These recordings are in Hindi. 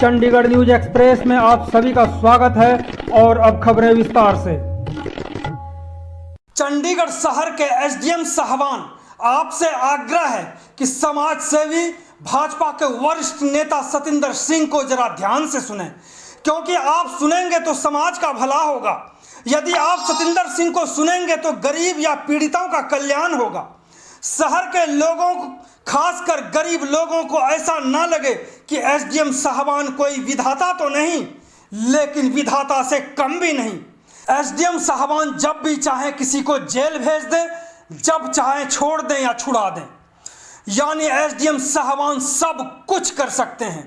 चंडीगढ़ न्यूज एक्सप्रेस में आप सभी का स्वागत है और अब खबरें विस्तार से। चंडीगढ़ शहर के एसडीएम साहबान आपसे आग्रह है कि समाज सेवी भाजपा के वरिष्ठ नेता सतिंदर सिंह को जरा ध्यान से सुनें, क्योंकि आप सुनेंगे तो समाज का भला होगा। यदि आप सतिंदर सिंह को सुनेंगे तो गरीब या पीड़ितों का कल्याण होगा। शहर के लोगों को, खासकर गरीब लोगों को ऐसा ना लगे कि एसडीएम साहबान कोई विधाता तो नहीं, लेकिन विधाता से कम भी नहीं। एसडीएम साहबान जब भी चाहे किसी को जेल भेज दें, जब चाहे छोड़ दें या छुड़ा दें, यानी एसडीएम साहबान सब कुछ कर सकते हैं।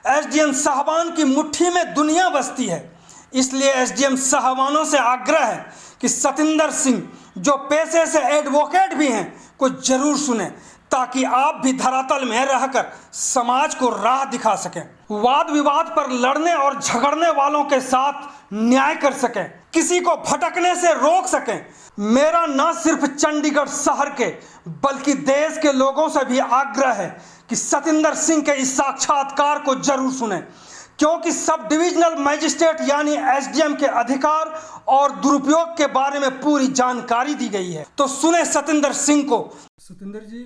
एसडीएम साहबान की मुट्ठी में दुनिया बसती है। इसलिए एसडीएम साहबानों से आग्रह है कि सतिंदर सिंह, जो पेशे से एडवोकेट भी हैं, को जरूर सुने, ताकि आप भी धरातल में रहकर समाज को राह दिखा सकें, वाद विवाद पर लड़ने और झगड़ने वालों के साथ न्याय कर सकें, किसी को भटकने से रोक सकें। मेरा न सिर्फ चंडीगढ़ शहर के बल्कि देश के लोगों से भी आग्रह है कि सतिंदर सिंह के इस साक्षात्कार को जरूर सुने, क्योंकि सब डिविजनल मजिस्ट्रेट यानी एसडीएम के अधिकार और दुरुपयोग के बारे में पूरी जानकारी दी गई है। तो सुने सतिंदर सिंह को। सतिंदर जी,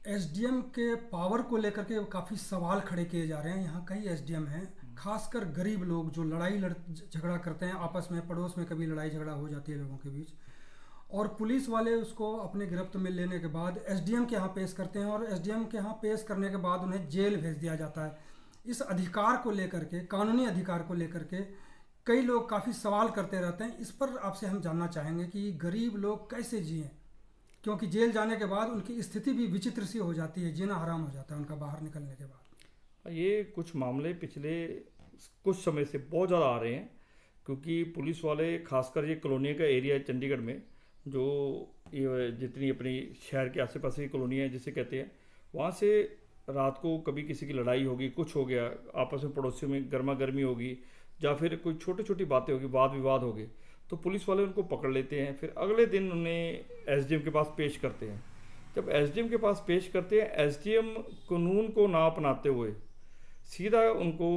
एसडीएम के पावर को लेकर के काफ़ी सवाल खड़े किए जा रहे हैं। यहाँ कई एसडीएम हैं, खासकर गरीब लोग जो झगड़ा करते हैं आपस में, पड़ोस में कभी लड़ाई झगड़ा हो जाती है लोगों के बीच, और पुलिस वाले उसको अपने गिरफ्त में लेने के बाद एसडीएम के यहाँ पेश करते हैं और एसडीएम के यहाँ पेश करने के बाद उन्हें जेल भेज दिया जाता है। इस अधिकार को लेकर के, कानूनी अधिकार को लेकर के कई लोग काफ़ी सवाल करते रहते हैं। इस पर आपसे हम जानना चाहेंगे कि गरीब लोग कैसे जिएं, क्योंकि जेल जाने के बाद उनकी स्थिति भी विचित्र सी हो जाती है, जीना हराम हो जाता है उनका बाहर निकलने के बाद। ये कुछ मामले पिछले कुछ समय से बहुत ज़्यादा आ रहे हैं, क्योंकि पुलिस वाले, खासकर ये कॉलोनी का एरिया है चंडीगढ़ में, जो ये जितनी अपनी शहर के आस पास की कॉलोनी है जिसे कहते हैं, वहाँ से रात को कभी किसी की लड़ाई होगी, कुछ हो गया, आपस में पड़ोसियों में गर्मा गर्मी होगी, या फिर कोई छोटी छोटी बातें होगी, वाद विवाद हो गए, तो पुलिस वाले उनको पकड़ लेते हैं। फिर अगले दिन उन्हें एसडीएम के पास पेश करते हैं। जब एसडीएम के पास पेश करते हैं, एसडीएम कानून को ना अपनाते हुए सीधा उनको,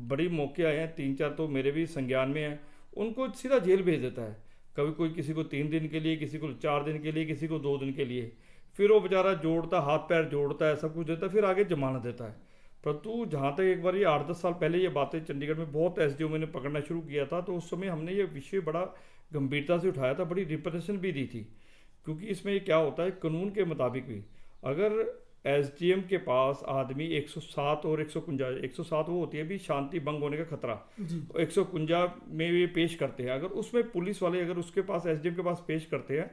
बड़ी मौके आए हैं 3-4 तो मेरे भी संज्ञान में हैं, उनको सीधा जेल भेज देता है। कभी कोई किसी को 3 दिन के लिए, किसी को 4 दिन के लिए, किसी को 2 दिन के लिए। फिर वो बेचारा जोड़ता, हाथ पैर जोड़ता है, सब कुछ देता है, फिर आगे जमानत देता है। परंतु जहाँ तक एक बार ये 8-10 साल पहले ये बातें चंडीगढ़ में बहुत एसडीओ ने पकड़ना शुरू किया था, तो उस समय हमने ये विषय बड़ा गंभीरता से उठाया था, बड़ी रिप्रेजेंटेशन भी दी थी। क्योंकि इसमें ये क्या होता है, कानून के मुताबिक भी अगर एसडीएम के पास आदमी 107 और 151, 107 वो होती है भी शांति भंग होने का खतरा, 151 में ये पेश करते हैं। अगर उसमें पुलिस वाले अगर उसके पास, एसडीएम के पास पेश करते हैं,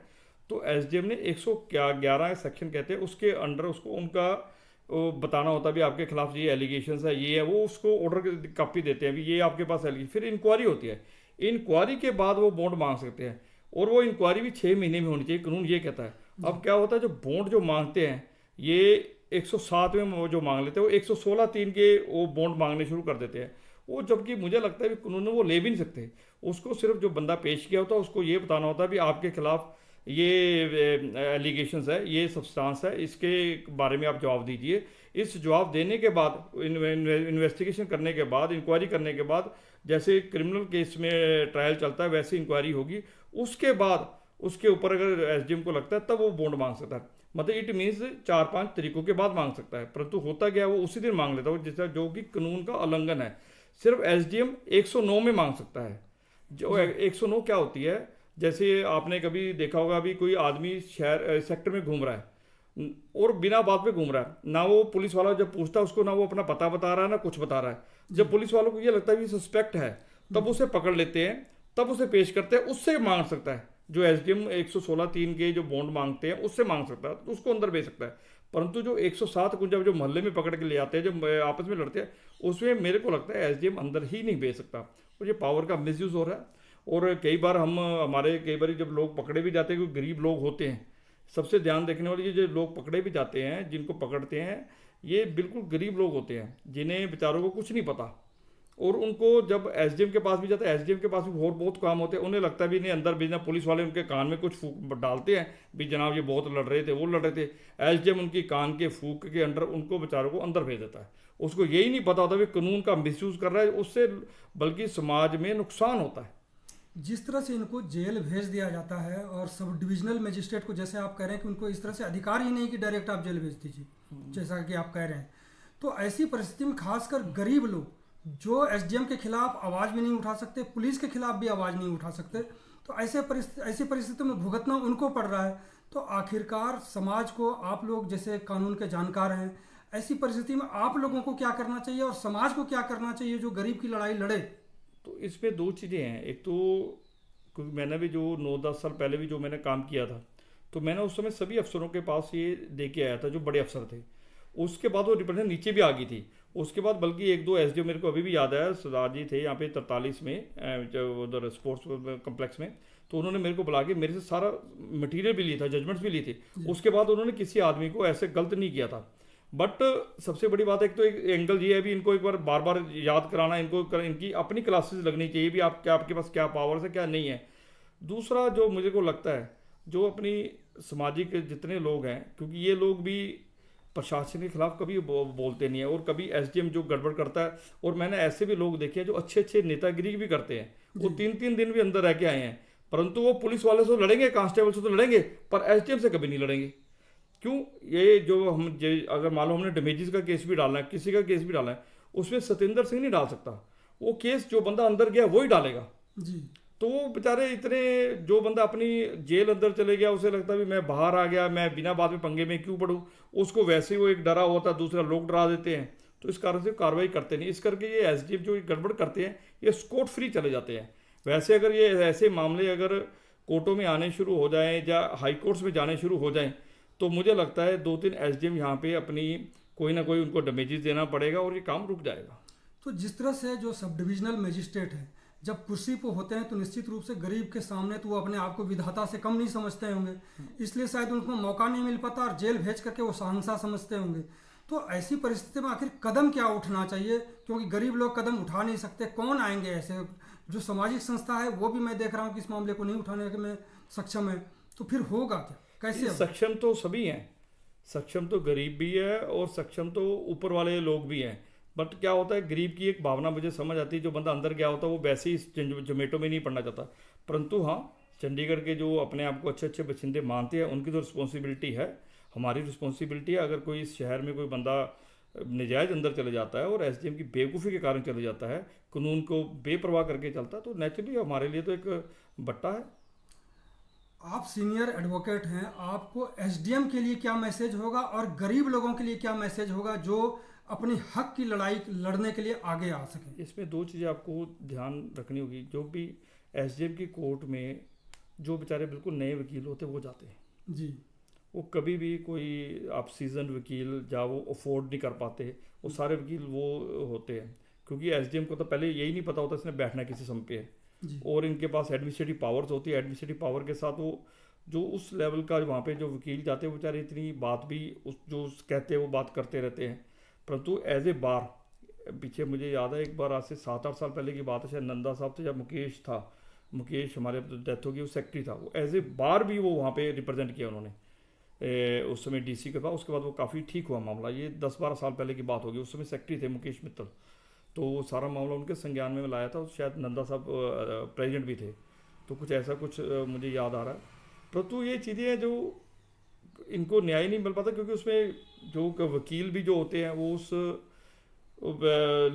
तो एसडीएम ने 111 सेक्शन कहते हैं, उसके अंडर उसको उनका बताना होता है भी आपके खिलाफ ये एलिगेशंस है, ये है, वो उसको ऑर्डर कॉपी देते हैं भी ये आपके पास एलिगेशन। फिर इंक्वायरी होती है, इंक्वायरी के बाद वो बॉन्ड मांग सकते हैं, और वो इंक्वायरी भी 6 महीने में होनी चाहिए, कानून ये कहता है। अब क्या होता है, जो बॉन्ड जो मांगते हैं, ये 107 में वो जो मांग लेते हैं, वो 116(3) के वो बॉन्ड मांगने शुरू कर देते हैं। वो जबकि मुझे लगता है कि कानून में वो ले भी नहीं सकते, उसको सिर्फ जो बंदा पेश किया होता है उसको ये बताना होता है भी आपके खिलाफ ये एलिगेशंस है, ये सब्सटेंस है, इसके बारे में आप जवाब दीजिए। इस जवाब देने के बाद, इन्वेस्टिगेशन करने के बाद, इंक्वायरी करने के बाद, जैसे क्रिमिनल केस में ट्रायल चलता है वैसे इंक्वायरी होगी, उसके बाद उसके ऊपर अगर एसडीएम को लगता है तब वो बॉन्ड मांग सकता है। मतलब इट मीन्स 4-5 तरीकों के बाद मांग सकता है। परंतु होता क्या है, वो उसी दिन मांग लेता है, जिसका जो कि कानून का उल्लंघन है। सिर्फ एसडीएम 109 में मांग सकता है। जो 109 क्या होती है, जैसे आपने कभी देखा होगा, अभी कोई आदमी शहर सेक्टर में घूम रहा है और बिना बात पे घूम रहा है, ना वो पुलिस वाला जब पूछता है उसको, ना वो अपना पता बता रहा है, ना कुछ बता रहा है। जब पुलिस वालों को ये लगता है कि सस्पेक्ट है, तब उसे पकड़ लेते हैं, तब उसे पेश करते हैं, उससे मांग सकता है। जो एसडीएम 116(3) के जो बॉन्ड मांगते हैं उससे मांग सकता है, तो उसको अंदर भेज सकता है। परंतु जो 107 जो मोहल्ले में पकड़ के ले आते हैं, जो आपस में लड़ते हैं, उसमें मेरे को लगता है एसडीएम अंदर ही नहीं भेज सकता, और ये पावर का मिसयूज हो रहा है। और कई बार कई बार जब लोग पकड़े भी जाते हैं, क्योंकि गरीब लोग होते हैं, सबसे ध्यान देखने वाले ये जो लोग पकड़े भी जाते हैं, जिनको पकड़ते हैं, ये बिल्कुल गरीब लोग होते हैं, जिन्हें बेचारों को कुछ नहीं पता, और उनको जब एसडीएम के पास भी जाता है, एसडीएम के पास भी बहुत काम होते हैं, उन्हें लगता है भी नहीं अंदर बिना पुलिस वाले उनके कान में कुछ फूक डालते हैं भी जनाब ये बहुत लड़ रहे थे, वो लड़ रहे थे। एसडीएम उनकी कान के फूक के अंदर उनको बेचारों को अंदर भेज देता है। उसको यही नहीं पता होता भी कानून का मिसयूज कर रहा है, उससे बल्कि समाज में नुकसान होता है। जिस तरह से इनको जेल भेज दिया जाता है और सब डिविजनल मजिस्ट्रेट को, जैसे आप कह रहे हैं कि उनको इस तरह से अधिकार ही नहीं कि डायरेक्ट आप जेल भेज दीजिए, जैसा कि आप कह रहे हैं, तो ऐसी परिस्थिति में खासकर गरीब लोग जो एसडीएम के खिलाफ आवाज़ भी नहीं उठा सकते, पुलिस के खिलाफ भी आवाज़ नहीं उठा सकते, तो ऐसी परिस्थिति में भुगतना उनको पड़ रहा है। तो आखिरकार समाज को, आप लोग जैसे कानून के जानकार हैं, ऐसी परिस्थिति में आप लोगों को क्या करना चाहिए और समाज को क्या करना चाहिए जो गरीब की लड़ाई लड़े? तो इसमें दो चीज़ें हैं। एक तो क्योंकि मैंने भी जो 9-10 साल पहले भी जो मैंने काम किया था, तो मैंने उस समय सभी अफसरों के पास ये दे के आया था जो बड़े अफसर थे। उसके बाद वो रिप्रेजेंट नीचे भी आ गई थी। उसके बाद बल्कि 1-2 एसडीओ मेरे को अभी भी याद आया, सरदार जी थे यहाँ पे 43 में उधर स्पोर्ट्स कम्प्लेक्स में, तो उन्होंने मेरे को बुला के मेरे से सारा मटेरियल भी लिया था, जजमेंट्स भी लिए थे। उसके बाद उन्होंने किसी आदमी को ऐसे गलत नहीं किया था। बट सबसे बड़ी बात एक तो एक एंगल ये है भी इनको एक बार बार याद कराना, इनकी अपनी क्लासेस लगनी चाहिए भी आपके पास क्या पावर्स है क्या नहीं है। दूसरा जो मुझे को लगता है, जो अपनी सामाजिक जितने लोग हैं, क्योंकि ये लोग भी प्रशासन के खिलाफ कभी बोलते नहीं है और कभी एसडीएम जो गड़बड़ करता है, और मैंने ऐसे भी लोग देखे हैं जो अच्छे अच्छे नेतागिरी भी करते हैं, वो 3-3 दिन भी अंदर रह के आए हैं, परंतु वो पुलिस वाले से लड़ेंगे, कांस्टेबल से तो लड़ेंगे, पर एसडीएम से कभी नहीं लड़ेंगे। क्यों? ये जो हम अगर मान लो हमने डैमेजेस का केस भी डालना है, किसी का केस भी डालना है, उसमें सतेंद्र सिंह नहीं डाल सकता। वो केस जो बंदा अंदर गया वो ही डालेगा जी। तो वो बेचारे इतने, जो बंदा अपनी जेल अंदर चले गया उसे लगता है भी मैं बाहर आ गया, मैं बिना बाद में पंगे में क्यों पढ़ूं, उसको वैसे ही वो एक डरा होता, दूसरा लोग डरा देते हैं, तो इस कारण से कार्रवाई करते नहीं। इस करके ये एसडीएम जो गड़बड़ करते हैं ये स्कोट फ्री चले जाते हैं। वैसे अगर ये ऐसे मामले अगर कोर्टों में आने शुरू हो जाएं या हाई कोर्ट्स में जाने शुरू हो जाएं, तो मुझे लगता है 2-3 एसडीएम यहाँ पे अपनी कोई ना कोई उनको डैमेजेस देना पड़ेगा और ये काम रुक जाएगा। तो जिस तरह से जो सब डिविजनल मजिस्ट्रेट है जब कुर्सी पर होते हैं तो निश्चित रूप से गरीब के सामने तो वो अपने आप को विधाता से कम नहीं समझते होंगे, इसलिए शायद उनको मौका नहीं मिल पाता और जेल भेज करके वो शहंशाह समझते होंगे। तो ऐसी परिस्थिति में आखिर कदम क्या उठना चाहिए, क्योंकि गरीब लोग कदम उठा नहीं सकते, कौन आएंगे ऐसे? जो सामाजिक संस्था है वो भी मैं देख रहा हूँ कि इस मामले को नहीं उठाने में सक्षम है, तो फिर होगा क्या, कैसे? सक्षम तो सभी हैं, सक्षम तो गरीब भी है और सक्षम तो ऊपर वाले लोग भी हैं। बट क्या होता है, गरीब की एक भावना मुझे समझ आती है, जो बंदा अंदर गया होता है वो वैसे ही जोमेटो में नहीं पढ़ना चाहता, परंतु हाँ चंडीगढ़ के जो अपने आप को अच्छे अच्छे बशिंदे मानते हैं उनकी तो रिस्पॉन्सिबिलिटी है, हमारी रिस्पॉन्सिबिलिटी है। अगर कोई इस शहर में कोई बंदा नजायज़ अंदर चले जाता है और एसडीएम की बेवकूफ़ी के कारण चले जाता है, कानून को बेपरवाह करके चलता है, तो नेचुरली हमारे लिए तो एक बट्टा है। आप सीनियर एडवोकेट हैं, आपको एसडीएम के लिए क्या मैसेज होगा और गरीब लोगों के लिए क्या मैसेज होगा जो अपनी हक की लड़ाई लड़ने के लिए आगे आ सकें? इसमें दो चीज़ें आपको ध्यान रखनी होगी। जो भी एसडीएम की कोर्ट में जो बेचारे बिल्कुल नए वकील होते हैं वो जाते हैं जी, वो कभी भी कोई आप सीजन वकील जा वो अफोर्ड नहीं कर पाते, वो सारे वकील वो होते हैं, क्योंकि एसडीएम को तो पहले यही नहीं पता होता इसने बैठना किसी सम पे है, और इनके पास एडमिनिस्ट्रेटिव पावर्स होती है। एडमिनिस्ट्रेटिव पावर के साथ वो जो उस लेवल का वहाँ पे जो वकील जाते हैं वो बेचारे इतनी बात भी उस जो कहते हैं वो बात करते रहते हैं, परंतु एज ए बार, पीछे मुझे याद है एक बार आज से 7-8 साल पहले की बात है, शायद नंदा साहब थे, जब मुकेश हमारे डेथ हो गई, वो सेक्रेटरी था, वो एज ए बार भी वो वहाँ पे रिप्रेजेंट किया उन्होंने उस समय डीसी के पास। उसके बाद वो काफ़ी ठीक हुआ मामला, ये 10-12 साल पहले की बात होगी। उस समय सेक्रेटरी थे मुकेश मित्तल, तो वो सारा मामला उनके संज्ञान में लाया था, शायद नंदा साहब प्रेसिडेंट भी थे, तो कुछ ऐसा कुछ मुझे याद आ रहा है। परंतु ये चीज़ें हैं जो इनको न्याय नहीं मिल पाता, क्योंकि उसमें जो वकील भी जो होते हैं वो उस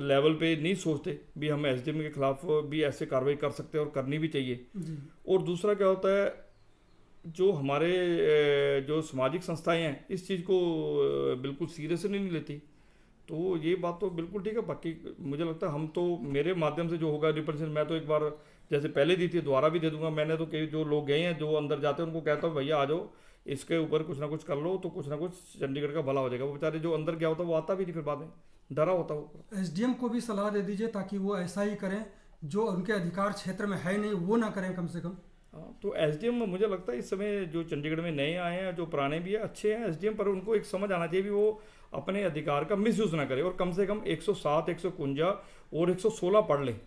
लेवल पे नहीं सोचते भी हम एसडीएम के खिलाफ भी ऐसे कार्रवाई कर सकते हैं और करनी भी चाहिए। और दूसरा क्या होता है, जो हमारे जो सामाजिक संस्थाएं हैं इस चीज़ को बिल्कुल सीरियस नहीं लेती, तो ये बात तो बिल्कुल ठीक है। बाकी मुझे लगता है हम तो, मेरे माध्यम से जो होगा रिप्रेजेंट, मैं तो एक बार जैसे पहले दी थी दोबारा भी दे दूंगा। मैंने तो कई जो लोग गए हैं जो अंदर जाते हैं उनको कहता हूँ भैया आ जाओ, इसके ऊपर कुछ ना कुछ कर लो, तो कुछ ना कुछ चंडीगढ़ का भला हो जाएगा। वो बेचारे जो अंदर गया होता है वो आता भी नहीं, फिर बाद में डरा होता हो। एसडीएम को भी सलाह दे दीजिए ताकि वो ऐसा ही करें, जो उनके अधिकार क्षेत्र में है नहीं वो ना करें कम से कम। तो एसडीएम मुझे लगता है इस समय जो चंडीगढ़ में नए आए हैं, जो पुराने भी हैं, अच्छे हैं एसडीएम, पर उनको एक समझ आना चाहिए भी वो अपने अधिकार का मिसयूज ना करे और कम से कम 107, 151 और 116 पढ़ लें।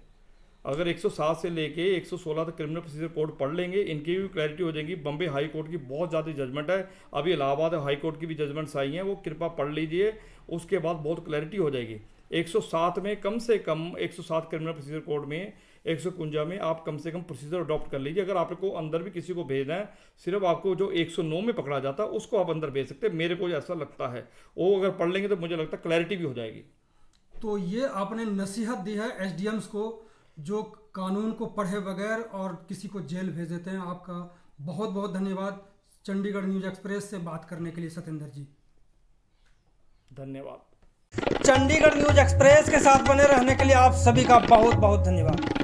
अगर 107 से लेके 116 तक क्रिमिनल प्रोसीजर कोड पढ़ लेंगे, इनकी भी क्लैरिटी हो जाएगी। बम्बे हाई कोर्ट की बहुत ज़्यादा जजमेंट है, अभी इलाहाबाद हाई कोर्ट की भी जजमेंट्स आई हैं, वो कृपा पढ़ लीजिए, उसके बाद बहुत क्लैरिटी हो जाएगी। 107 में कम से कम 107 क्रिमिनल प्रोसीजर कोड में 151 में आप कम से कम प्रोसीजर अडॉप्ट कर लीजिए। अगर आपको अंदर भी किसी को भेजना है, सिर्फ आपको जो 109 में पकड़ा जाता है उसको आप अंदर भेज सकते हैं, मेरे को ऐसा लगता है। वो अगर पढ़ लेंगे तो मुझे लगता है क्लैरिटी भी हो जाएगी। तो ये आपने नसीहत दी है एसडीएम्स को जो कानून को पढ़े बगैर और किसी को जेल भेज देते हैं। आपका बहुत बहुत धन्यवाद चंडीगढ़ न्यूज़ एक्सप्रेस से बात करने के लिए सतेंद्र जी। धन्यवाद। चंडीगढ़ न्यूज़ एक्सप्रेस के साथ बने रहने के लिए आप सभी का बहुत बहुत धन्यवाद।